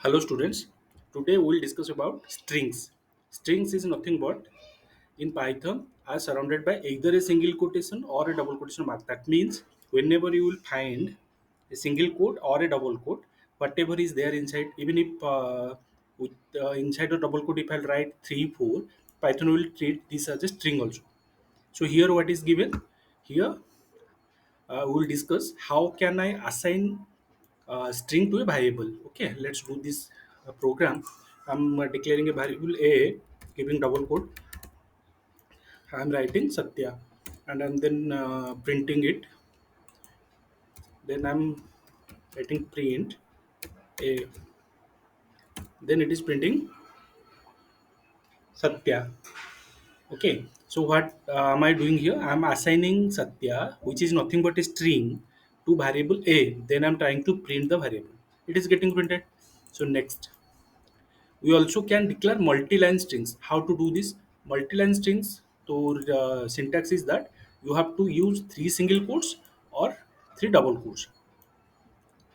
Hello students, today we will discuss about strings. Strings is nothing but in Python are surrounded by either a single quotation or a double quotation mark. That means whenever you will find a single quote or a double quote, whatever is there inside, even if with inside a double quote if I write 3, 4, Python will treat this as a string also. So here what is given? Here we will discuss how can I assign string to a variable. Okay, let's do this program. I'm declaring a variable a, giving double quote. I'm writing Satya, and I'm then printing it. Then I'm writing print a. Then it is printing Satya. Okay, so what am I doing here? I'm assigning Satya, which is nothing but a string, to variable a. Then I'm trying to print the variable. It is getting printed. So next, we also can declare multi-line strings. How to do this? Multi-line strings to syntax is that you have to use three single quotes or three double quotes.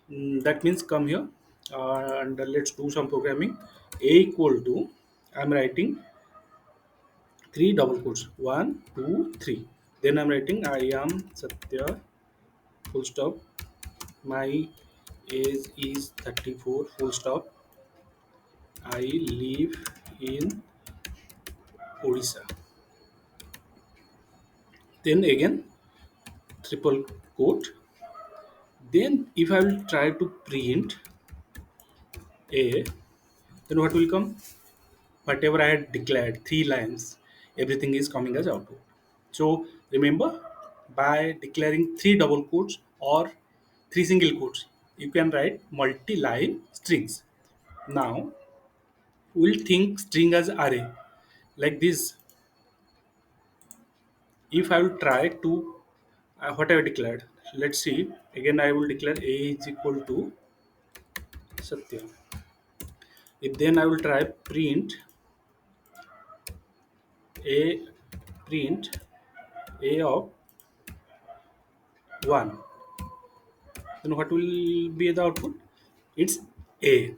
That means come here and let's do some programming. A equal to, I'm writing three double quotes, one, two, three. Then I'm writing I am Satya, full stop. My age is 34, full stop. I live in Odisha. Then again triple quote. Then if I will try to print a, then what will come? Whatever I had declared, three lines, everything is coming as output. So remember, by declaring three double quotes or three single quotes, you can write multi-line strings. Now we'll think string as array like this. If I will try to what I have declared, let's see. Again, I will declare a is equal to Satya. If then I will try a print a of 1, then what will be the output? It's a.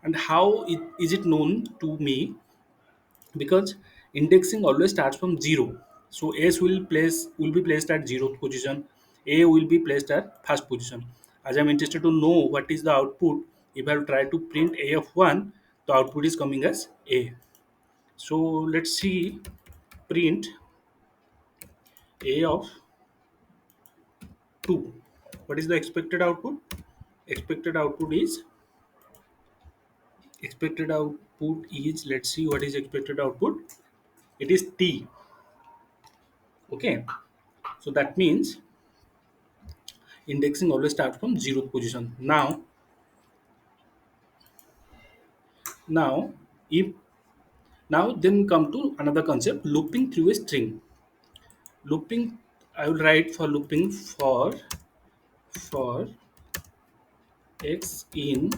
And how is it known to me? Because indexing always starts from 0, so s will be placed at 0th position, a will be placed at first position. As I'm interested to know what is the output, if I try to print a of 1, the output is coming as a. So let's see, print a of 2. What is the expected output? Expected output is, let's see what is expected output. It is t. Okay, so that means indexing always starts from 0th position. Now if now then come to another concept, looping through a string. Looping, I will write for looping for x in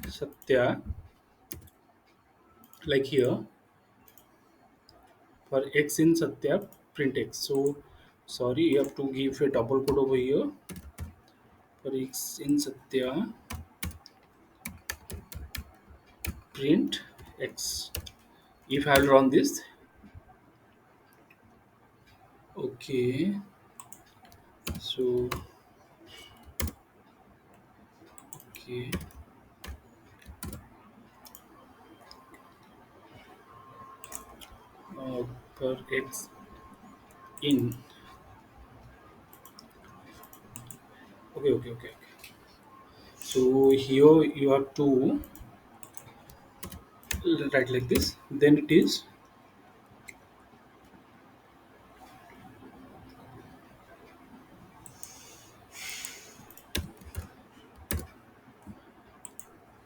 Satya, like here, for x in Satya, print x. So sorry, you have to give a double quote over here. For x in Satya, print x. If I'll run this, okay, so okay, for x in, okay. So here you have to write like this. Then it is,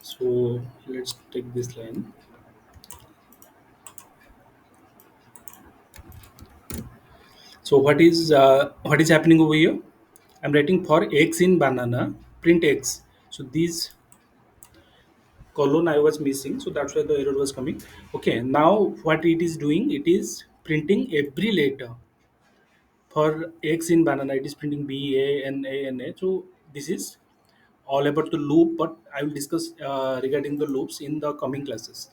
so let's take this line. So what is happening over here? I'm writing for x in banana, print x. So this colon I was missing, so that's why the error was coming. Okay, now what it is doing? It is printing every letter. For x in banana, it is printing B A N A N A. So this is all about the loop, but I will discuss regarding the loops in the coming classes.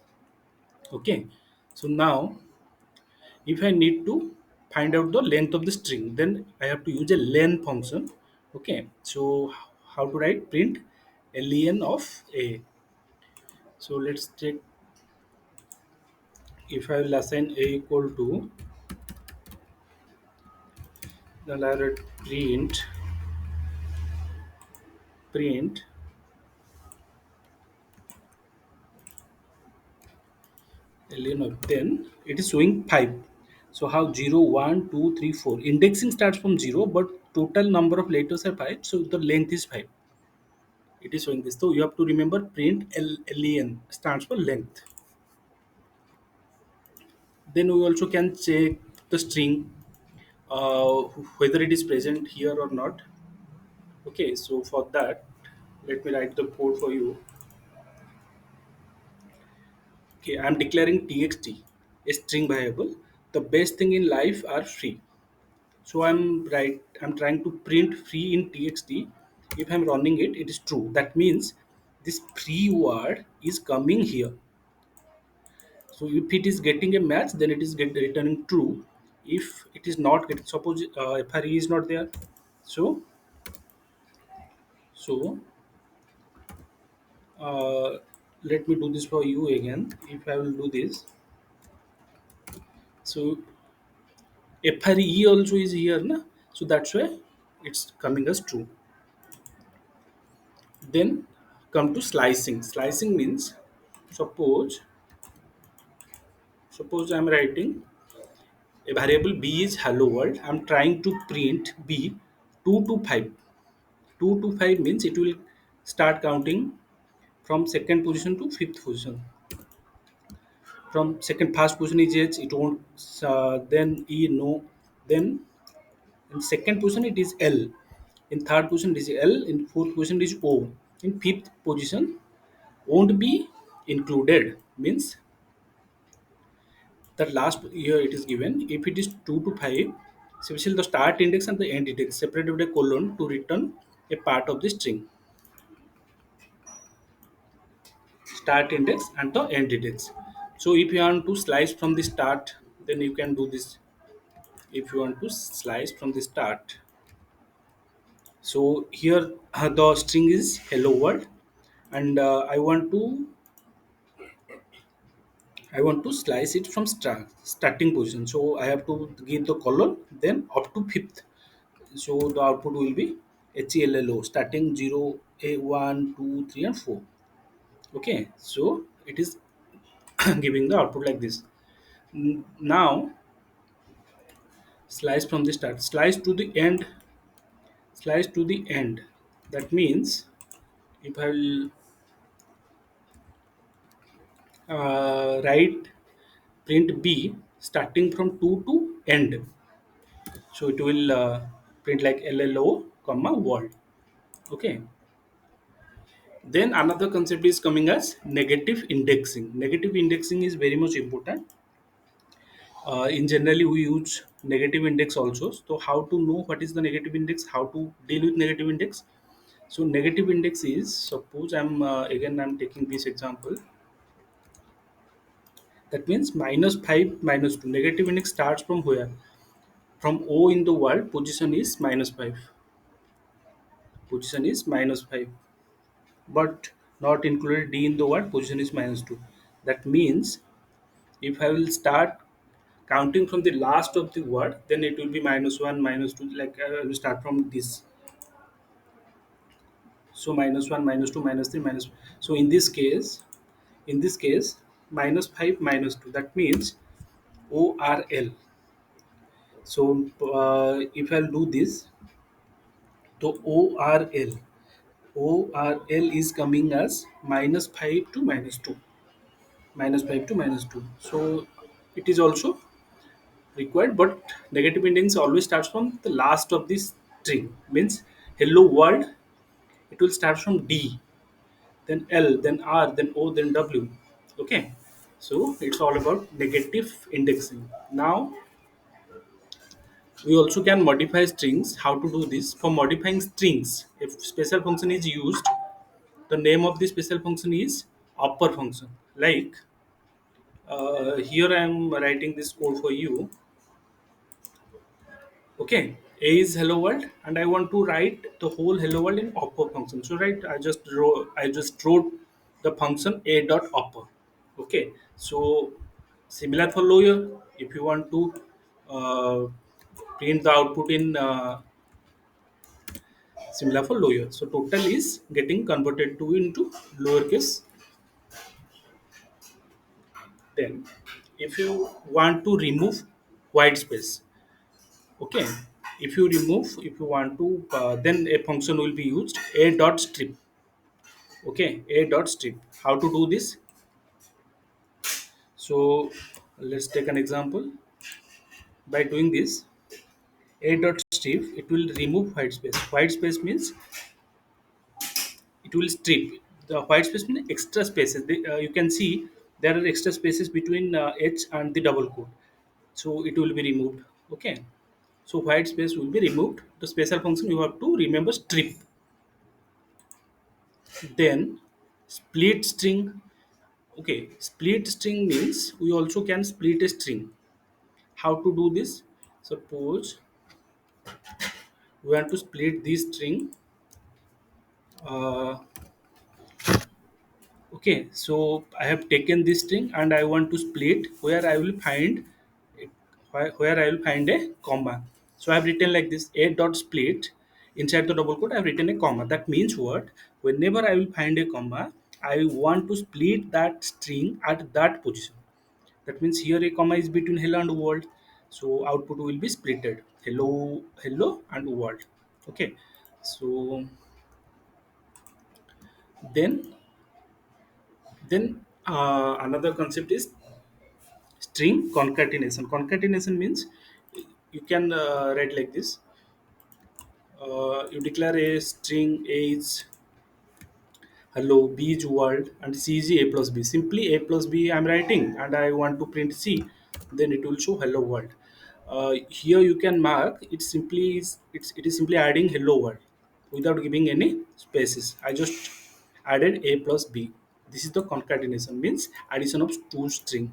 Okay, so now if I need to find out the length of the string, then I have to use a len function. Okay, so how to write print len of a. So let's take, if I will assign a equal to, then I will print len of 10. It is showing 5. So how 0, 1, 2, 3, 4. Indexing starts from 0, but total number of letters are 5. So the length is 5. It is showing this. So you have to remember print len stands for length. Then we also can check the string, uh, whether it is present here or not. Okay, so for that, let me write the code for you. Okay, I'm declaring txt, a string variable. The best thing in life are free. So I'm trying to print free in txt. If I'm running it, it is true. That means this free word is coming here. So if it is getting a match, then it is returning true. If it is not getting, suppose FRE is not there. So so uh, let me do this for you again. If I will do this, so FRE also is here, na? So that's why it's coming as true. Then come to slicing. Slicing means, suppose I'm writing a variable b is hello world. I'm trying to print b 2 to 5. 2 to 5 means it will start counting from second position to fifth position. From second, first position is H, it won't, then E, no. Then in second position it is L. In third position it is L. In fourth position it is O. In fifth position won't be included, means that last year it is given. If it is 2 to 5, special the start index and the end index separated with a colon to return a part of the string. Start index and the end index. So if you want to slice from the start, then you can do this. If you want to slice from the start, so here the string is hello world, and I want to slice it from starting position. So I have to give the colon, then up to fifth. So the output will be HELLO, starting 0, A, 1, 2, 3, and 4. Okay, so it is giving the output like this. Now slice from the start, slice to the end, slice to the end. That means if I will write print b starting from 2 to end, so it will print like llo comma world. Okay, then another concept is coming as negative indexing. Negative indexing is very much important. In generally we use negative index also. So how to know what is the negative index, how to deal with negative index? So negative index is, suppose I'm taking this example. That means -5 -2. Negative index starts from where? From O in the world, position is -5. Position is -5. But not included D in the word, position is -2. That means if I will start counting from the last of the word, then it will be -1, -2. Like I will start from this. So -1, -2, -3, minus. So in this case, -5, -2. That means ORL. So if I'll do this, so ORL is coming as -5 to -2. -5 to -2. So it is also required, but negative index always starts from the last of this string. Means hello world, it will start from D, then L, then R, then O, then W. Okay, so it's all about negative indexing. Now we also can modify strings. How to do this? For modifying strings, if special function is used, the name of the special function is upper function. Like here I am writing this code for you. Okay, A is hello world, and I want to write the whole hello world in upper function. So right, I just wrote the function A dot upper. Okay, so similar for lower. If you want to uh, print the output in similar for lower, so total is getting converted to into lowercase. Then, if you want to remove white space, okay, if you want to, then a function will be used, a dot strip. Okay, a dot strip. How to do this? So let's take an example. By doing this, a dot strip, it will remove white space. White space means it will strip. The white space means extra spaces. You can see there are extra spaces between h and the double quote. So it will be removed. Okay. So white space will be removed. The special function you have to remember strip. Then split string. Okay, split string means we also can split a string. How to do this? Suppose we want to split this string. Uh, okay, so I have taken this string and I want to split where I will find where I will find a comma. So I have written like this, a dot split. Inside the double quote I have written a comma. That means what? Whenever I will find a comma, I want to split that string at that position. That means here a comma is between hello and world. So output will be splitted. Hello, hello and world. Okay. So then another concept is string concatenation. Concatenation means you can write like this. You declare a string is hello, B is world, and C is A plus B. Simply A plus B I'm writing, and I want to print C, then it will show hello world. Here you can mark it is simply adding hello world without giving any spaces. I just added A plus B. This is the concatenation, means addition of two string.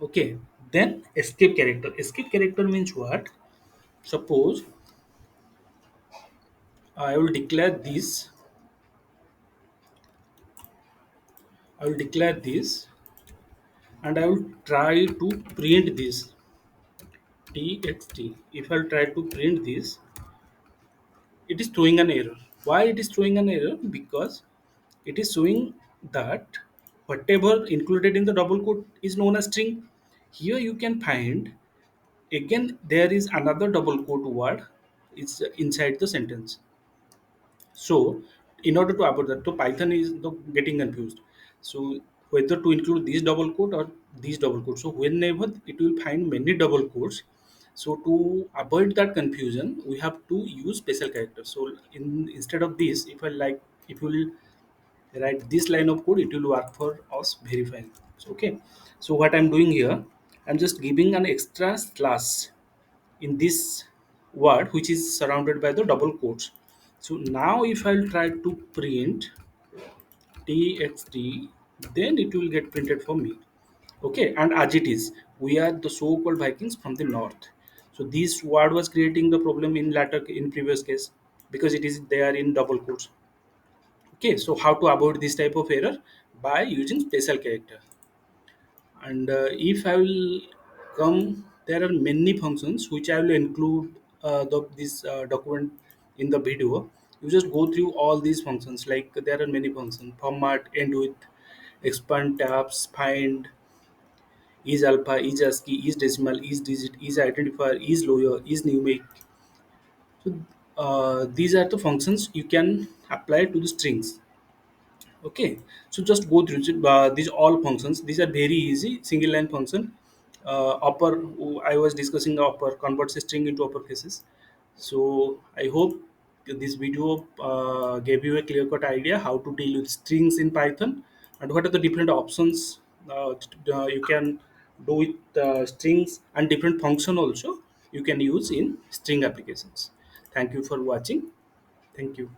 Okay. Then escape character. Escape character means what? Suppose I will declare this. I will declare this and I will try to print this txt. If I'll try to print this, it is throwing an error. Why it is throwing an error? Because it is showing that whatever included in the double quote is known as string. Here you can find again there is another double quote word is inside the sentence. So, in order to avoid that, so Python is getting confused. So, whether to include these double quote or these double quotes. So, whenever it will find many double quotes, so to avoid that confusion, we have to use special characters. So, instead of this, if you will write this line of code, it will work for us very fine. So, okay. So, what I'm doing here, I'm just giving an extra slash in this word which is surrounded by the double quotes. So now if I'll try to print txt, then it will get printed for me. Okay, and as it is, we are the so-called Vikings from the north. So this word was creating the problem in previous case because it is there in double quotes. Okay, so how to avoid this type of error? By using special character. And if I will come, there are many functions which I will include this document in the video. You just go through all these functions. Like there are many functions: format, end with, expand tabs, find, is alpha, is ASCII, is decimal, is digit, is identifier, is lower, is numeric. So these are the functions you can apply to the strings. Okay, so just go through these all functions. These are very easy single line function. Upper, I was discussing the upper converts a string into upper cases. So I hope this video gave you a clear cut idea how to deal with strings in Python and what are the different options you can do with strings, and different function also you can use in string applications. Thank you for watching. Thank you.